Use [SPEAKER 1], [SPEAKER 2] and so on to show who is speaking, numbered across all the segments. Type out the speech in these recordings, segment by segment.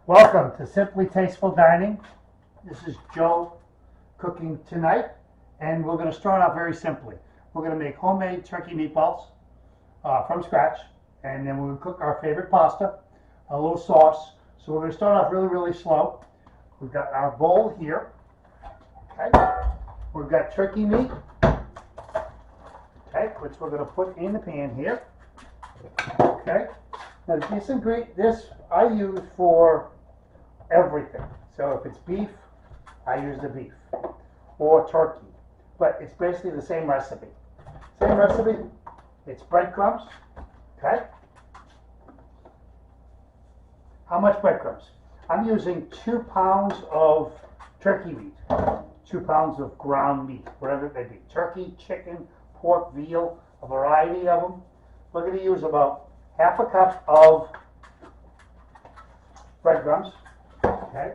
[SPEAKER 1] Welcome to Simply Tasteful Dining. This is Joe cooking tonight, and we're going to start off very simply. We're going to make homemade turkey meatballs from scratch, and then we're going to cook our favorite pasta, a little sauce. So we're going to start off really slow. We've got our bowl here. Okay. We've got turkey meat, okay, which we're going to put in the pan here. Okay. Now this I use for everything. So if it's beef, I use the beef, or turkey. But it's basically the same recipe. Same recipe. It's breadcrumbs. Okay. How much breadcrumbs? I'm using 2 pounds of turkey meat, 2 pounds of ground meat, whatever it may be. Turkey, chicken, pork, veal, a variety of them. We're going to use about half a cup of breadcrumbs. Okay.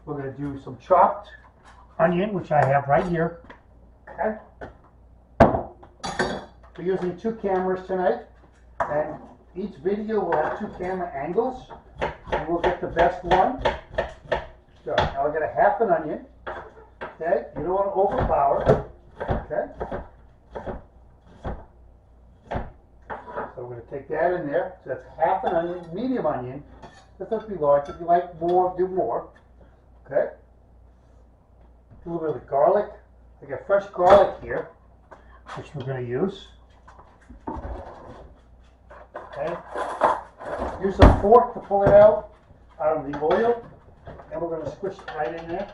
[SPEAKER 1] We're going to do some chopped onion, which I have right here. Okay. We're using 2 cameras tonight, and each video will have 2 camera angles, and we'll get the best one. So now I'll get a half an onion. Okay. You don't want to overpower. Okay. So we're going to take that in there. So that's half an onion, medium onion. This doesn't be large. If you like more, do more. Okay. A little bit of garlic. I got fresh garlic here, which we're going to use. Okay. Use a fork to pull it out of the oil, and we're going to squish it right in there.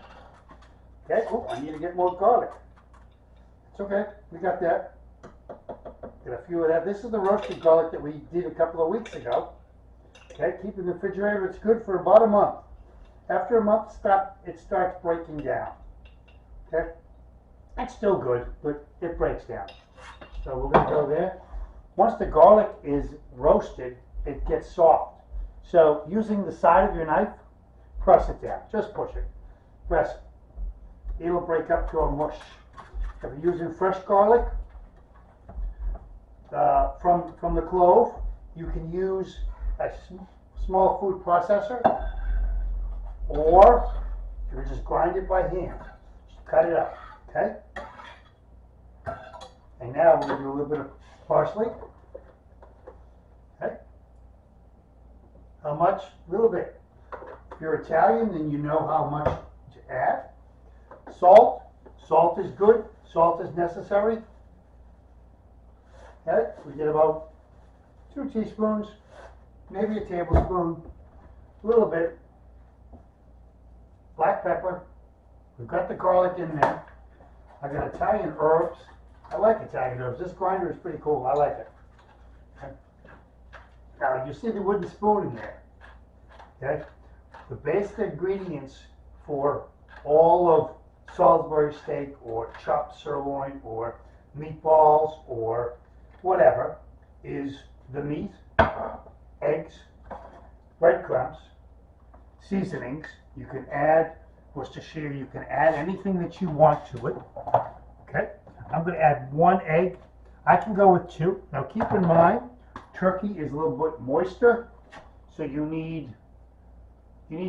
[SPEAKER 1] Okay. Oh, I need to get more garlic. It's okay. We got that. Get a few of that. This is the roasted garlic that we did a couple of weeks ago. Okay, keep it in the refrigerator. It's good for about a month. After a month, it starts breaking down. Okay, it's still good, but it breaks down. So we're going to go there. Once the garlic is roasted, it gets soft. So using the side of your knife, press it down. Just push it. Press it. It'll break up to a mush. If you're using fresh garlic, from the clove, you can use a small food processor, or you can just grind it by hand. Just cut it up, okay? And now we're going to do a little bit of parsley. Okay? How much? A little bit. If you're Italian, then you know how much to add. Salt. Salt is good. Salt is necessary. Okay, we get about 2 teaspoons, maybe a tablespoon, a little bit. Black pepper. We've got the garlic in there. I got Italian herbs. I like Italian herbs. This grinder is pretty cool. I like it. Okay. Now you see the wooden spoon in there. Okay. The basic ingredients for all of Salisbury steak or chopped sirloin or meatballs or whatever is the meat, eggs, breadcrumbs, seasonings. You can add Worcestershire. You can add anything that you want to it. Okay, I'm going to add 1 egg. I can go with 2. Now keep in mind, turkey is a little bit moister, so you need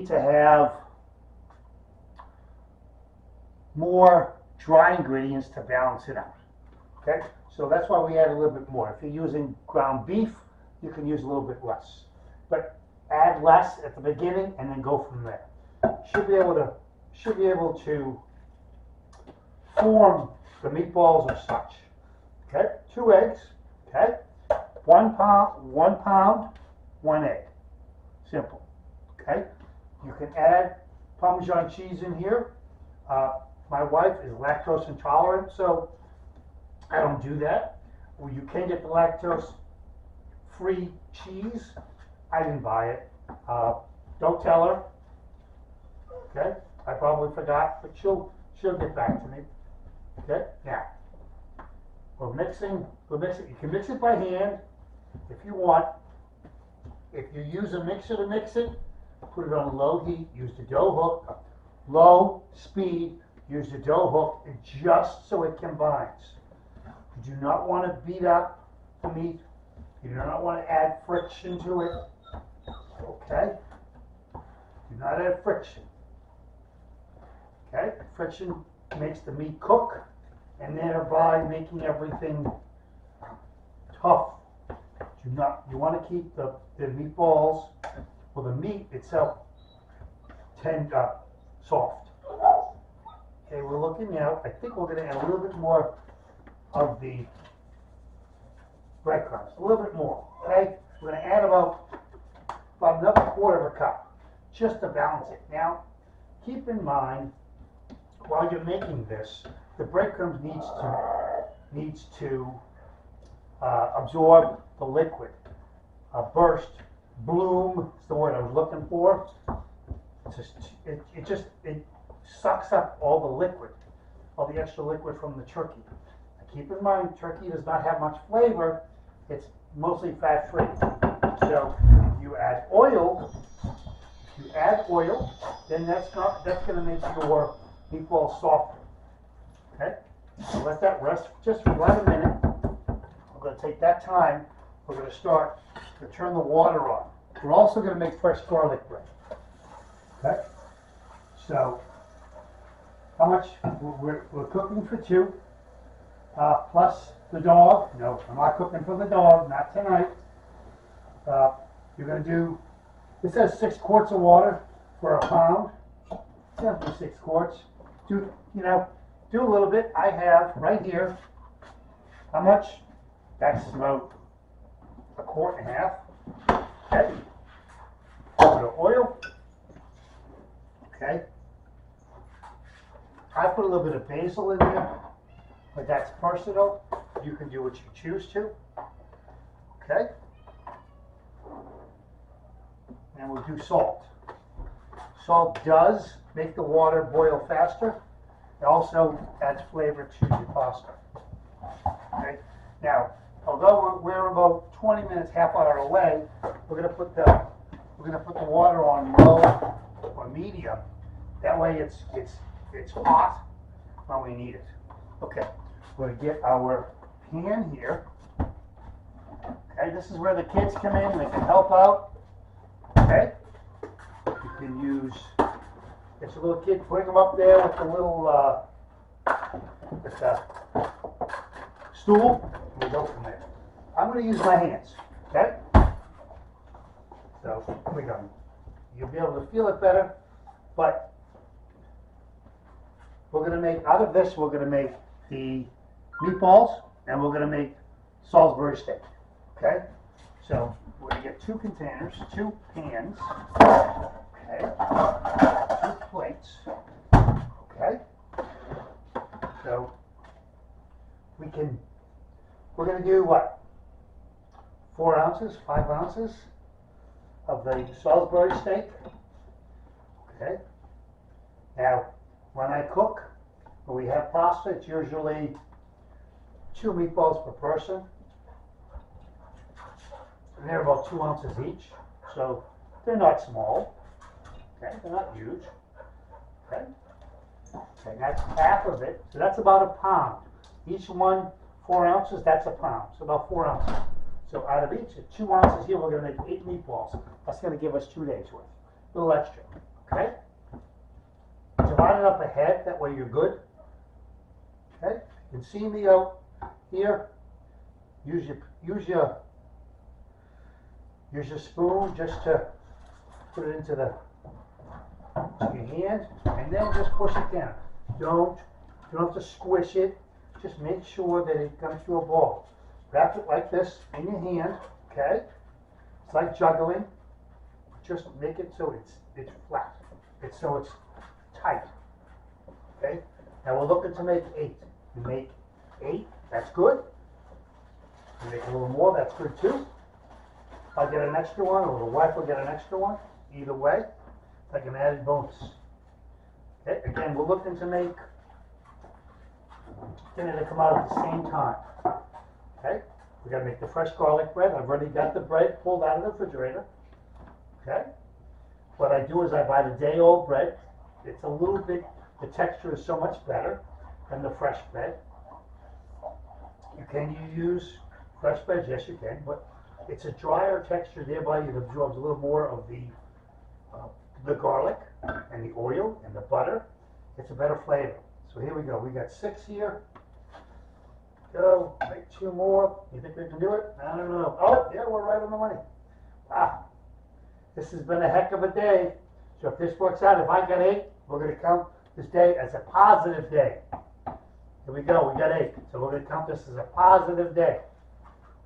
[SPEAKER 1] to have more dry ingredients to balance it out. Okay. So that's why we add a little bit more. If you're using ground beef, you can use a little bit less. But add less at the beginning and then go from there. Should be able to form the meatballs or such. Okay, 2 eggs. Okay, 1 pound, 1 egg. Simple. Okay, you can add Parmesan cheese in here. My wife is lactose intolerant, so I don't do that. Well, you can get the lactose-free cheese. I didn't buy it. Don't tell her. Okay, I probably forgot, but she'll get back to me. Okay, now we're mixing. You can mix it by hand if you want. If you use a mixer to mix it, put it on low heat. Use the dough hook. Low speed. Use the dough hook just so it combines. You do not want to beat up the meat. You do not want to add friction to it. Okay? Do not add friction. Okay, friction makes the meat cook, and thereby making everything tough. You want to keep the meatballs or the meat itself soft. Okay, we're looking out. I think we're going to add a little bit more of the breadcrumbs, a little bit more. Okay, we're going to add about another quarter of a cup, just to balance it. Now, keep in mind, while you're making this, the breadcrumbs needs to absorb the liquid. Burst, bloom is the word I was looking for. It sucks up all the liquid, all the extra liquid from the turkey. Now keep in mind, turkey does not have much flavor. It's mostly fat-free. So if you add oil, then that's going to make your meatballs softer. Okay, so let that rest just for about a minute. We're going to take that time. We're going to start to turn the water on. We're also going to make fresh garlic bread. Okay, so how much? We're cooking for two, plus the dog. No, I'm not cooking for the dog, not tonight. You're going to do, this says 6 quarts of water for a pound. Simply 6 quarts. Do a little bit. I have right here, how much? That's about a quart and a half. Okay. A little bit of oil. Okay. I put a little bit of basil in there, but that's personal. You can do what you choose to. Okay. And we'll do salt. Salt does make the water boil faster. It also adds flavor to your pasta. Okay. Now, although we're about 20 minutes, half hour away, we're going to put the water on low or medium. That way, it's hot when we need it. Okay. We're going to get our pan here. Okay. This is where the kids come in. They can help out. Okay. You can use. It's a little kid, putting them up there with the little stool, and we go from there. I'm going to use my hands, okay? So, here we go. You'll be able to feel it better, but we're going to make, out of this, we're going to make the meatballs, and we're going to make Salisbury steak, okay? So, we're going to get 2 containers, 2 pans, okay? 2 plates, okay? So, we're going to do what? 4 ounces, 5 ounces of the Salisbury steak, okay? Now, when I cook, when we have pasta, it's usually 2 meatballs per person. And they're about 2 ounces each, so they're not small. Okay, they're not huge. Okay, and that's half of it, so that's about a pound. Each one, 4 ounces, that's a pound, so about 4 ounces. So out of each, 2 ounces here, we're going to make 8 meatballs. That's going to give us 2 days worth, a little extra. Okay, divide it up ahead, that way you're good. Okay, you can see me out here. Use your spoon just to put it into your hand, and then just push it down. You don't have to squish it. Just make sure that it comes to a ball. Wrap it like this in your hand, okay? It's like juggling. Just make it so it's flat. So it's tight. Okay? Now we're looking to make 8. You make 8, that's good. You make a little more, that's good too. I'll get an extra one, or the wife will get an extra one. Either way, it's like an added bonus. Okay, again, we're looking to make dinner to come out at the same time. Okay, we gotta make the fresh garlic bread. I've already got the bread pulled out of the refrigerator. Okay, what I do is I buy the day-old bread. It's a little bit, the texture is so much better than the fresh bread. Can you use fresh bread? Yes, you can, but it's a drier texture, thereby it absorbs a little more of the the garlic and the oil and the butter, it's a better flavor. So here we go. We got 6 here. Go, make 2 more. You think we can do it? I don't know. Oh, yeah, we're right on the money. Wow. This has been a heck of a day. So if this works out, if I got 8, we're going to count this day as a positive day. Here we go. We got 8. So we're going to count this as a positive day.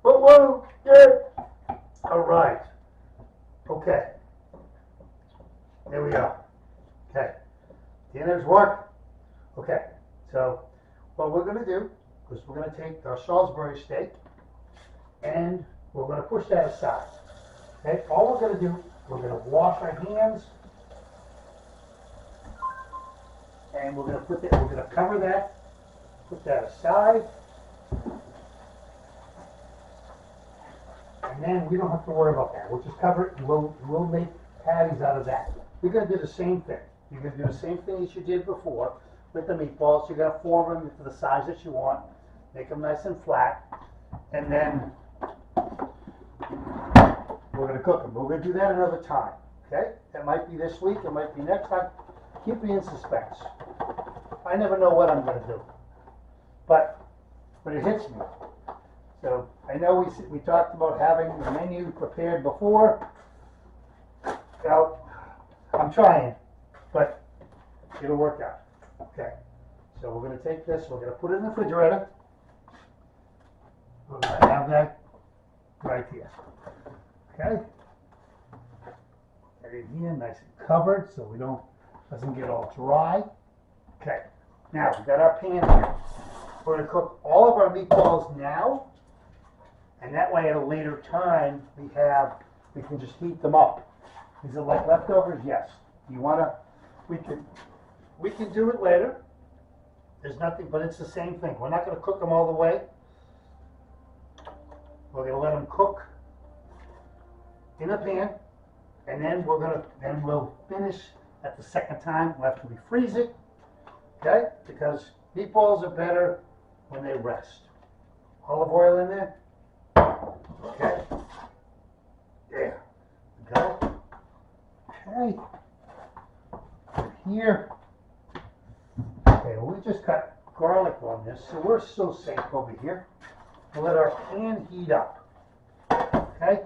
[SPEAKER 1] Whoa, whoa, yeah. All right. Okay. There we go. Okay. Dinner's work. Okay. So what we're going to do is we're going to take our Salisbury steak and we're going to push that aside. Okay. All we're going to do, we're going to wash our hands and we're going to put that. We're going to cover that. Put that aside. And then we don't have to worry about that. We'll just cover it and we'll make patties out of that. You're going to do the same thing. You're going to do the same thing as you did before with the meatballs. You're going to form them to the size that you want. Make them nice and flat. And then we're going to cook them. We're going to do that another time. Okay? That might be this week. It might be next time. Keep me in suspense. I never know what I'm going to do. But it hits me. So I know we talked about having the menu prepared before. Well, I'm trying, but it'll work out. Okay. So we're going to take this, we're going to put it in the refrigerator. We're going to have that right here. Okay. Right in here, nice and covered so doesn't get all dry. Okay. Now we've got our pan here. We're going to cook all of our meatballs now, and that way at a later time we can just heat them up. Is it like leftovers? Yes. You wanna? We can do it later. There's nothing, but it's the same thing. We're not going to cook them all the way. We're going to let them cook in a pan, and then we'll finish at the second time after we freeze it. Okay? Because meatballs are better when they rest. Olive oil in there. Okay. There. Go. Okay. Here. Okay, well, we just cut garlic on this, so we're so safe over here. We'll let our pan heat up. Okay?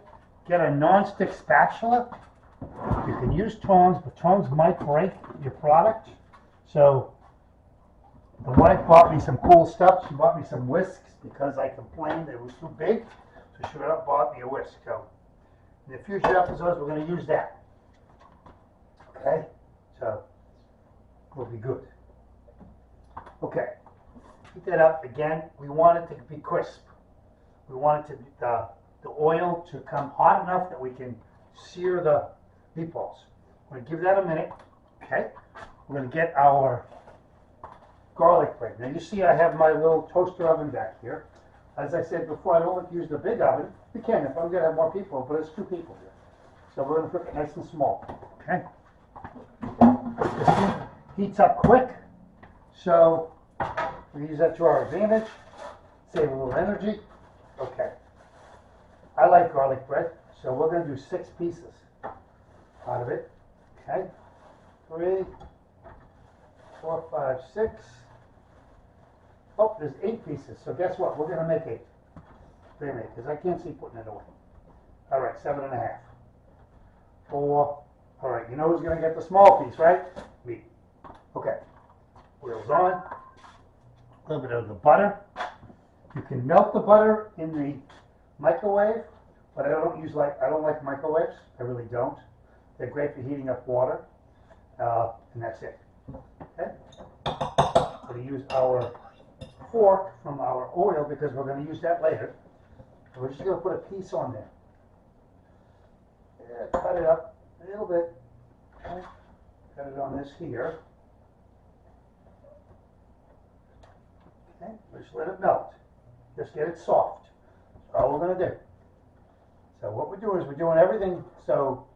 [SPEAKER 1] Get a non-stick spatula. You can use tongs, but tongs might break your product. So the wife bought me some cool stuff. She bought me some whisks because I complained it was too big. So she bought me a whisk. So in the future episodes, we're going to use that. Okay? So we'll be good. Okay. Heat that up again. We want it to be crisp. We want it to the oil to come hot enough that we can sear the meatballs. We're going to give that a minute. Okay. We're going to get our garlic bread. Now you see I have my little toaster oven back here. As I said before, I don't like to use the big oven. You can if I'm going to have more people, but it's 2 people here. So we're going to cook it nice and small. Okay. This heats up quick, so we use that to our advantage. Save a little energy. Okay. I like garlic bread, so we're going to do 6 pieces out of it. Okay. 3, 4, 5, 6. Oh, there's 8 pieces. So guess what? We're going to make 8. Wait a minute, because I can't see putting it away. All right, 7.5. 4. All right, you know who's going to get the small piece, right? Me. Okay. Wheels on. A little bit of the butter. You can melt the butter in the microwave, but I don't like microwaves. I really don't. They're great for heating up water, and that's it. Okay. We're going to use our fork from our oil because we're going to use that later. And we're just going to put a piece on there. Yeah, cut it up a little bit. Okay. Cut it on this here. Okay. Just let it melt. Just get it soft. That's all we're going to do. So what we're doing is we're doing everything so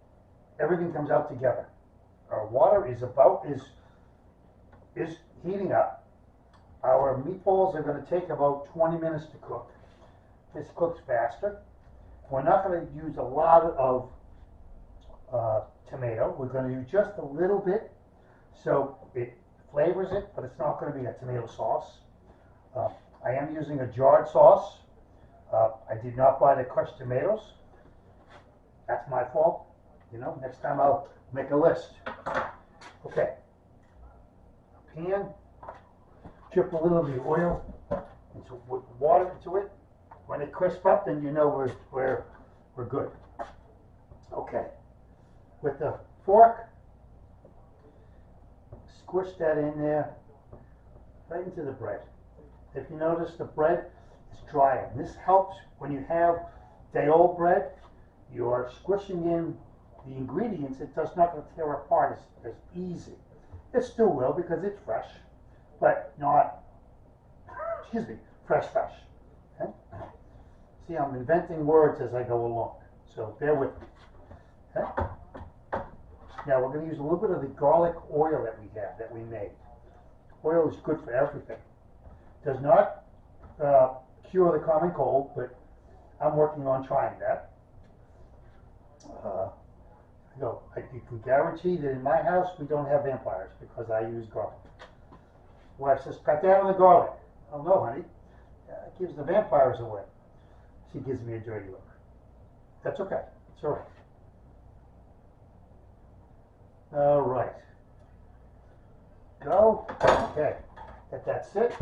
[SPEAKER 1] everything comes out together. Our water is heating up. Our meatballs are going to take about 20 minutes to cook. This cooks faster. We're not going to use a lot of tomato. We're going to use just a little bit so it flavors it, but it's not going to be a tomato sauce. I am using a jarred sauce. I did not buy the crushed tomatoes. That's my fault. You know, next time I'll make a list. Okay. A pan. Drip a little of the oil into water into it. When it crisps up, then you know we're good. Okay. With the fork, squish that in there, right into the bread. If you notice, the bread is drier. This helps when you have day-old bread. You're squishing in the ingredients. It does not tear apart as easy. It still will because it's fresh, but not, excuse me, fresh. Okay? See, I'm inventing words as I go along, so bear with me. Okay? Now we're going to use a little bit of the garlic oil that we have, that we made. Oil is good for everything. Does not cure the common cold, but I'm working on trying that. You can guarantee that in my house we don't have vampires because I use garlic. Wife says, cut down on the garlic. Oh no, honey, it gives the vampires away. She gives me a dirty look. That's okay. It's all right. All right. Go. Okay. That's it.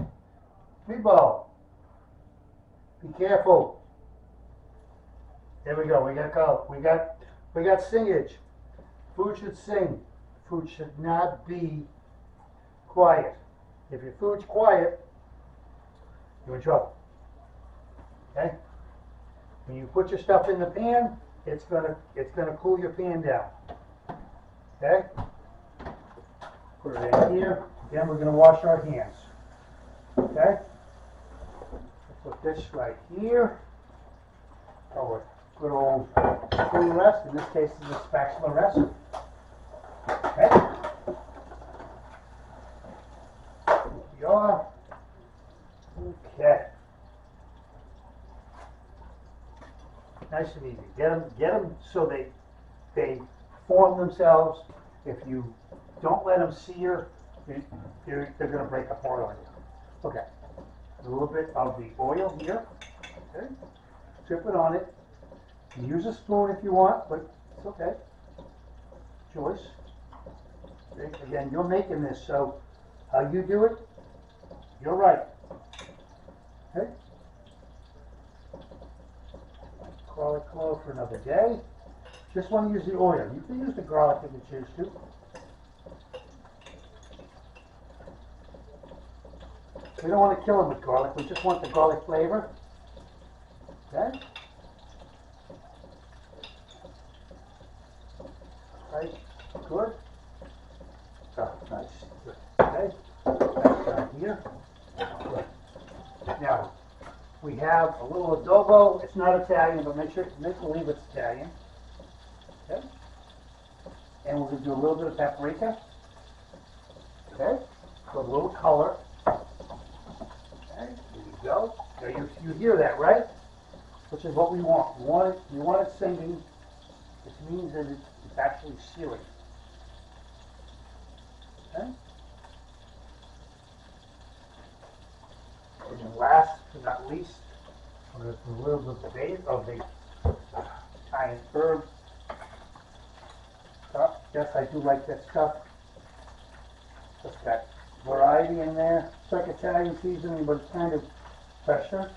[SPEAKER 1] Meatball. Be careful. There we go. We got color. We got singage. Food should sing. Food should not be quiet. If your food's quiet, you're in trouble. Okay? When you put your stuff in the pan, it's gonna cool your pan down. Okay? Put it in here. Then we're gonna wash our hands. Okay? Put this right here. Over good old spoon rest. In this case, it's a spatula rest. Okay? Here we are. Okay. Nice and easy. Get them so they form themselves. If you don't let them sear, they're going to break apart on you. Okay. A little bit of the oil here. Okay. Drip it on it. You use a spoon if you want, but it's okay. Choice. Okay. Again, you're making this, so how you do it, you're right. Okay. Garlic clove for another day. Just want to use the oil. You can use the garlic if you choose to. We don't want to kill them with garlic. We just want the garlic flavor. Okay. Right. Good. Oh, nice. Good. Okay. That's down here. Good. Now, we have a little adobo. It's not Italian, but make believe it's Italian. Okay. And we're going to do a little bit of paprika. Okay. For a little color. Okay. There you go. Now you hear that, right? Which is what we want. We want it singing, which means that it's actually searing. Okay. And then last but not least, we're going to put a little bit of the Italian herb. Yes, I do like that stuff. Just got variety in there. It's like Italian seasoning, but it's kind of fresher.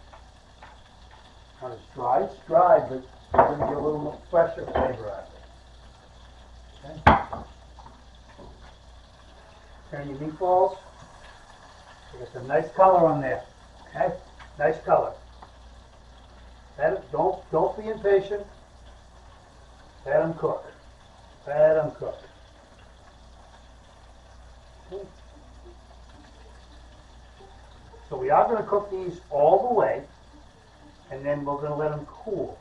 [SPEAKER 1] Not as dry. It's dry, but you're going to get a little more fresher flavor out of it. Okay. Turn your meatballs. You get some nice color on there. Okay? Nice color. Don't be impatient. Let them cook. Let them cook. Okay. So we are going to cook these all the way, and then we're going to let them cool.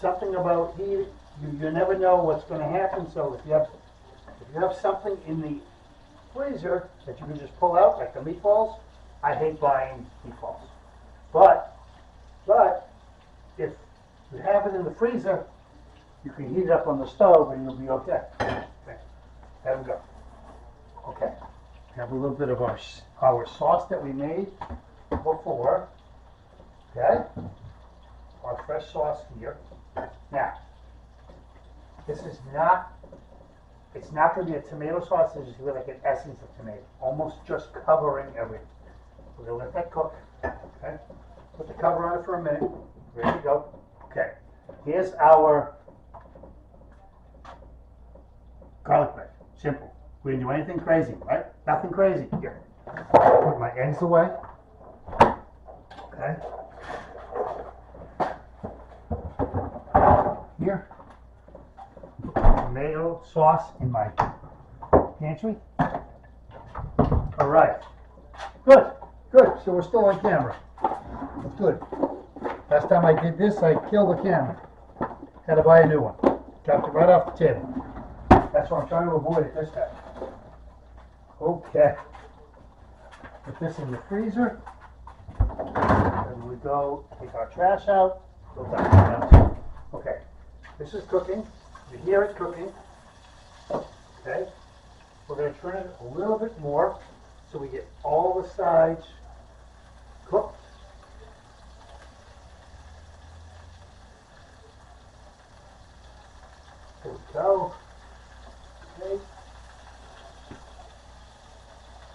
[SPEAKER 1] Something about heat, you never know what's going to happen. So if you have something in the freezer that you can just pull out, like the meatballs, I hate buying meatballs. But if you have it in the freezer You can heat it up on the stove and you'll be okay. Okay, there we go. Okay, have a little bit of our sauce that we made before. Okay, our fresh sauce here. Now, this is not, it's not going to be a tomato sauce, it's just going to be like an essence of tomato, almost just covering everything. We're going to let that cook. Okay, put the cover on it for a minute. Ready to go. Okay, here's our garlic bread. Simple. We didn't do anything crazy, right? Nothing crazy. Here. Put my eggs away. Okay. Here. Put the tomato sauce in my pantry. All right. Good. Good. So we're still on camera. That's good. Last time I did this, I killed the camera. Had to buy a new one. Dropped it right off the table. That's what I'm trying to avoid it this time. Okay. Put this in the freezer. And we go take our trash out. Go down. Okay. This is cooking. You hear it cooking. Okay. We're going to turn it a little bit more so we get all the sides cooked. There we go. Okay.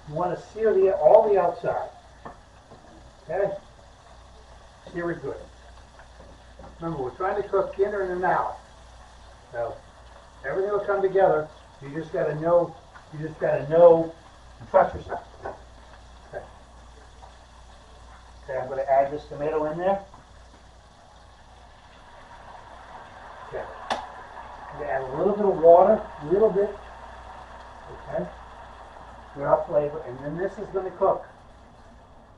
[SPEAKER 1] You want to sear all the outside. Okay? Sear it good. Remember, we're trying to cook dinner in an hour. So everything will come together. You just gotta know, and trust yourself. Okay. Okay, I'm gonna add this tomato in there. Okay. I'm gonna add a little bit of water, a little bit. Okay. For our flavor, and then this is gonna cook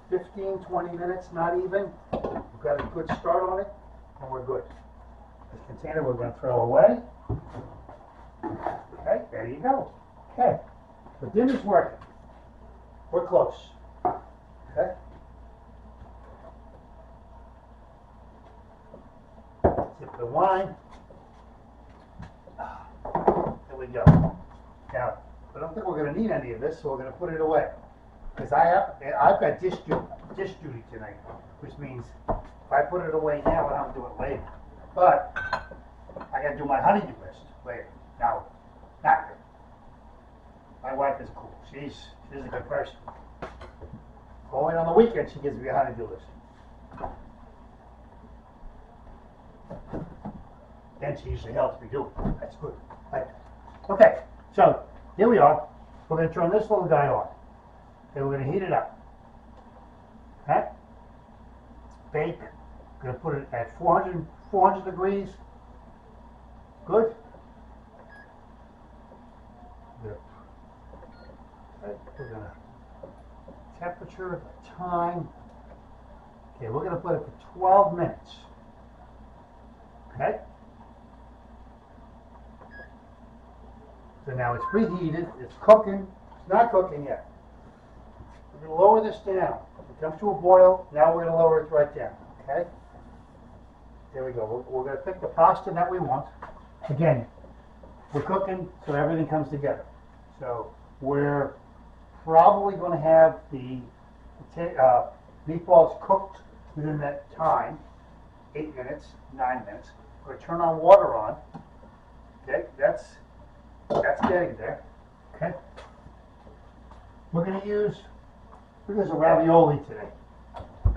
[SPEAKER 1] 15, 20 minutes, not even. We've got a good start on it, and we're good. This container we're going to throw away. Okay, there you go. Okay, the dinner's working. We're close. Okay. Sip the wine. There we go. Now, I don't think we're going to need any of this, so we're going to put it away. Because I've got dish duty tonight, which means if I put it away now, I don't have to do it later. But I got to do my honeydew list later. Now, not good. My wife is cool. She's a good person. Only on the weekend she gives me a honeydew list. Then she usually helps me do it. That's good. Right. Okay, so here we are. We're going to turn this little guy on. And we're going to heat it up. Okay? Bake. We're going to put it at 400 degrees. Good. We're going to temperature, time. Okay, we're going to put it for 12 minutes. Okay? So now it's preheated. It's cooking. It's not cooking yet. We're going to lower this down. It comes to a boil. Now we're going to lower it right down. Okay? There we go. We're going to pick the pasta that we want. Again, we're cooking so everything comes together. So we're probably going to have the meatballs cooked within that time, 8 minutes, 9 minutes. We're going to turn our water on. Okay, that's getting there. Okay. We're going to use a ravioli today.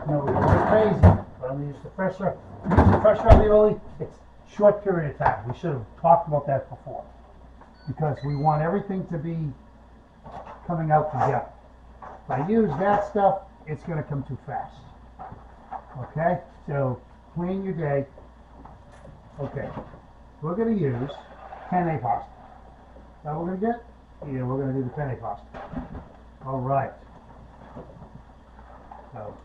[SPEAKER 1] No, we're going crazy, but I'm going to use the fresh ravioli. It's a short period of time. We should have talked about that before, because we want everything to be coming out together. If I use that stuff, it's going to come too fast. Okay, so plan your day. Okay, we're going to use penne pasta. Is that what we're going to get? Yeah, we're going to do the penne pasta. All right. So